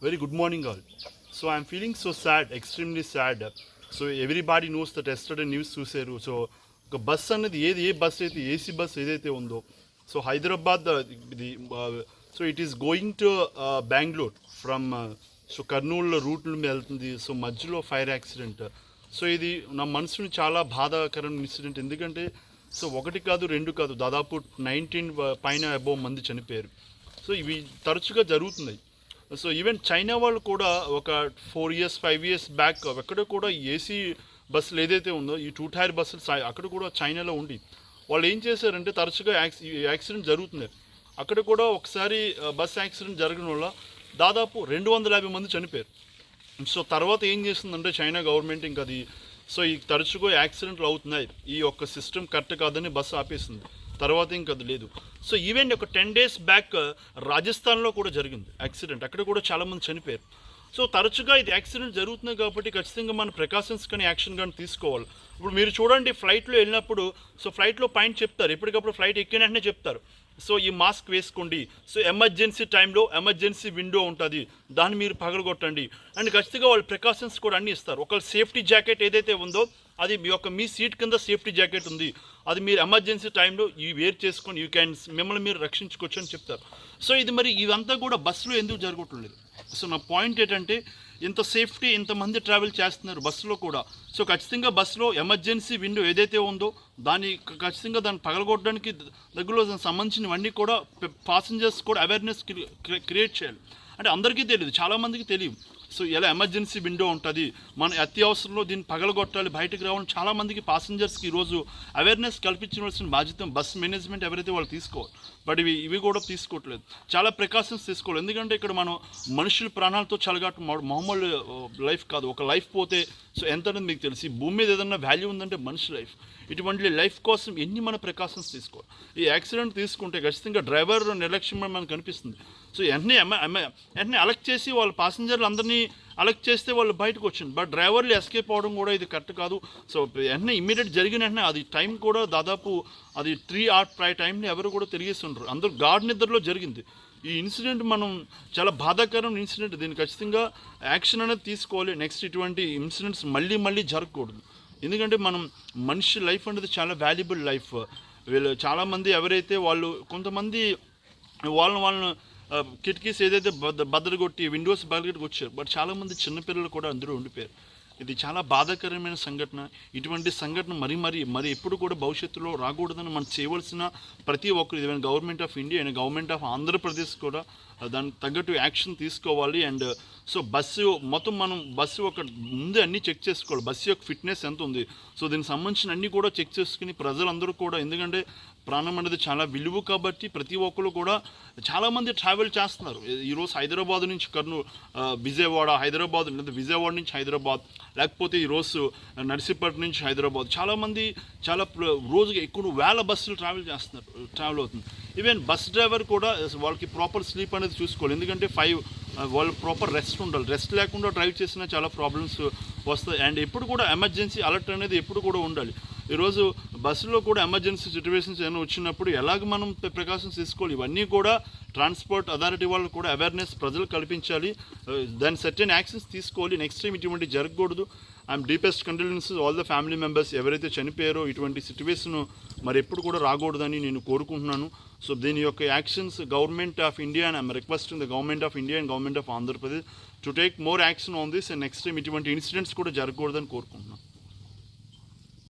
Very good morning, all. So I'm feeling so sad, extremely sad. So everybody knows that yesterday news చూసారు. So ఒక bus అనేది ఏ bus అయితే AC bus ఏదైతే ఉందో so Hyderabad ఇది so it is going to Bengaluru from so Kurnool route మీద వెళ్తుంది. సో మధ్యలో ఫైర్ యాక్సిడెంట్. సో ఇది నా మనసుని చాలా బాధాకరమైన ఇన్సిడెంట్. ఎందుకంటే సో ఒకటి కాదు రెండు కాదు దాదాపు 19 పైన అబోవ్ మంది చనిపోయారు. సో ఇవి తరచుగా జరుగుతున్నాయి. సో ఈవెన్ చైనా వాళ్ళు కూడా ఒక 4 years 5 years బ్యాక్ అక్కడ కూడా ఏసీ బస్సులు ఏదైతే ఉందో ఈ 2 టైర్ బస్సులు అక్కడ కూడా చైనాలో ఉండి వాళ్ళు ఏం చేశారంటే తరచుగా యాక్సిడెంట్ జరుగుతుంది. అక్కడ కూడా ఒకసారి బస్ యాక్సిడెంట్ జరగడం వల్ల దాదాపు 250 మంది చనిపోయారు. సో తర్వాత ఏం చేస్తుందంటే చైనా గవర్నమెంట్ ఇంకా అది సో ఈ తరచుగా యాక్సిడెంట్లు అవుతున్నాయి, ఈ యొక్క సిస్టమ్ కరెక్ట్ కాదని బస్సు ఆపేసింది. తర్వాత ఇంకా అది లేదు. సో ఈవెన్ ఒక 10 days బ్యాక్ రాజస్థాన్లో కూడా జరిగింది యాక్సిడెంట్. అక్కడ కూడా చాలామంది చనిపోయారు. సో తరచుగా ఇది యాక్సిడెంట్ జరుగుతుంది కాబట్టి ఖచ్చితంగా మన ప్రికాషన్స్ కానీ యాక్షన్ కానీ తీసుకోవాలి. ఇప్పుడు మీరు చూడండి ఫ్లైట్లో వెళ్ళినప్పుడు సో ఫ్లైట్లో పాయింట్ చెప్తారు, ఎప్పటికప్పుడు ఫ్లైట్ ఎక్కిన వెంటనే చెప్తారు సో ఈ మాస్క్ వేసుకోండి, సో ఎమర్జెన్సీ టైంలో ఎమర్జెన్సీ విండో ఉంటుంది దాన్ని మీరు పగలగొట్టండి అండ్ ఖచ్చితంగా వాళ్ళు ప్రికాషన్స్ కూడా అన్నీ ఇస్తారు. ఒకవేళ సేఫ్టీ జాకెట్ ఏదైతే ఉందో అది మీ సీట్ కింద సేఫ్టీ జాకెట్ ఉంది, అది మీరు ఎమర్జెన్సీ టైంలో ఇవి వేర్ చేసుకొని మిమ్మల్ని మీరు రక్షించుకోవచ్చు అని చెప్తారు. సో ఇది మరి ఇదంతా కూడా బస్సులో ఎందుకు జరగట్లేదు? సో నా పాయింట్ ఏంటంటే ఇంత సేఫ్టీ ఇంతమంది ట్రావెల్ చేస్తున్నారు బస్సులో కూడా. సో ఖచ్చితంగా బస్సులో ఎమర్జెన్సీ విండో ఏదైతే ఉందో ఖచ్చితంగా దాన్ని పగలగొట్టడానికి దగ్గరలో సంబంధించినవన్నీ కూడా పాసెంజర్స్ కూడా అవేర్నెస్ క్రియేట్ చేయాలి. అంటే అందరికీ తెలియదు, చాలామందికి తెలియదు. సో ఎలా ఎమర్జెన్సీ విండో ఉంటుంది, మన అత్యవసరంలో దీన్ని పగలగొట్టాలి బయటకు రావాలని చాలామందికి పాసెంజర్స్కి ఈరోజు అవేర్నెస్ కల్పించవలసిన బాధ్యత బస్ మేనేజ్మెంట్ ఎవరైతే వాళ్ళు తీసుకోవాలి. బట్ ఇవి కూడా తీసుకోవట్లేదు, చాలా ప్రికాషన్స్ తీసుకోవాలి. ఎందుకంటే ఇక్కడ మనం మనుషుల ప్రాణాలతో చలగాటు మామూలు లైఫ్ కాదు, ఒక లైఫ్ పోతే సో ఎంత అనేది మీకు తెలిసి భూమి మీద ఏదన్నా వాల్యూ ఉందంటే మనిషి లైఫ్. ఇటువంటి లైఫ్ కోసం ఎన్ని మన ప్రికాషన్స్ తీసుకోవాలి. ఈ యాక్సిడెంట్ తీసుకుంటే ఖచ్చితంగా డ్రైవర్ నిర్లక్ష్యం మనకు కనిపిస్తుంది. సో వెంటనే అలెక్ట్ చేసి వాళ్ళ పాసెంజర్లు అందరినీ అలెక్ట్ చేస్తే వాళ్ళు బయటకు వచ్చింది. బట్ డ్రైవర్లు ఎస్కేప్ అవడం కూడా ఇది కరెక్ట్ కాదు. సో వెంటనే ఇమ్మీడియట్ జరిగిన వెంటనే అది టైం కూడా దాదాపు అది 3 hours టైంని ఎవరు కూడా తిరిగేస్తుంటారు. అందరూ గాఢ నిద్రలో జరిగింది ఈ ఇన్సిడెంట్. మనం చాలా బాధాకరమైన ఇన్సిడెంట్, దీన్ని ఖచ్చితంగా యాక్షన్ అనేది తీసుకోవాలి. నెక్స్ట్ ఇటువంటి ఇన్సిడెంట్స్ మళ్ళీ జరగకూడదు. ఎందుకంటే మనం మనిషి లైఫ్ అనేది చాలా వాల్యుబుల్ లైఫ్. వీళ్ళు చాలామంది ఎవరైతే వాళ్ళు కొంతమంది వాళ్ళను కిటికీస్ ఏదైతే బద్దలు కొట్టి విండోస్ బద్దలు వచ్చారు, బట్ చాలామంది చిన్నపిల్లలు కూడా అందరూ ఉండిపోయారు. ఇది చాలా బాధాకరమైన సంఘటన. ఇటువంటి సంఘటన మరి ఎప్పుడు కూడా భవిష్యత్తులో రాకూడదని మనం చేయవలసిన ప్రతి ఒక్కరు even government of India and government of Andhra Pradesh కూడా దానికి తగ్గట్టు యాక్షన్ తీసుకోవాలి. అండ్ సో మనం బస్సు ఒక ముందే అన్నీ చెక్ చేసుకోవాలి, బస్సు యొక్క ఫిట్నెస్ ఎంత ఉంది. సో దీనికి సంబంధించిన అన్నీ కూడా చెక్ చేసుకుని ప్రజలందరూ కూడా, ఎందుకంటే ప్రాణం అనేది చాలా విలువ కాబట్టి ప్రతి ఒక్కరు కూడా చాలామంది ట్రావెల్ చేస్తున్నారు. ఈరోజు హైదరాబాద్ నుంచి కర్నూలు, విజయవాడ, హైదరాబాద్ లేదా విజయవాడ నుంచి హైదరాబాద్, లేకపోతే ఈరోజు నర్సీపట్నం నుంచి హైదరాబాద్ చాలామంది రోజుగా ఎక్కువ వేల బస్సులు ట్రావెల్ అవుతుంది. ఈవెన్ బస్ డ్రైవర్ కూడా వాళ్ళకి ప్రాపర్ స్లీప్ అనేది చూసుకోవాలి. ఎందుకంటే వాళ్ళు ప్రాపర్ రెస్ట్ ఉండాలి. రెస్ట్ లేకుండా డ్రైవ్ చేసినా చాలా ప్రాబ్లమ్స్ వస్తాయి. అండ్ ఎప్పుడు కూడా ఎమర్జెన్సీ అలర్ట్ అనేది ఎప్పుడు కూడా ఉండాలి. ఈరోజు బస్సులో కూడా ఎమర్జెన్సీ సిచ్యువేషన్స్ ఏమైనా వచ్చినప్పుడు ఎలాగ మనం ప్రికాషన్స్ తీసుకోవాలి, ఇవన్నీ కూడా ట్రాన్స్పోర్ట్ అథారిటీ వాళ్ళు కూడా అవేర్నెస్ ప్రజలు కల్పించాలి. దాని సర్టెన్ యాక్షన్స్ తీసుకోవాలి. నెక్స్ట్ టైం ఇటువంటి జరగకూడదు. I'm deepest condolences all the family members ఎవరైతే చనిపోయారో. ఇటువంటి సిచ్యువేషన్ మరి ఎప్పుడు కూడా రాకూడదని నేను కోరుకుంటున్నాను. సో దీని యొక్క actions government of India and I'm requesting the government of India and government of Andhra Pradesh to take more action on this. And next time ఇటువంటి ఇన్సిడెంట్స్ కూడా జరగకూడదని కోరుకుంటున్నాను.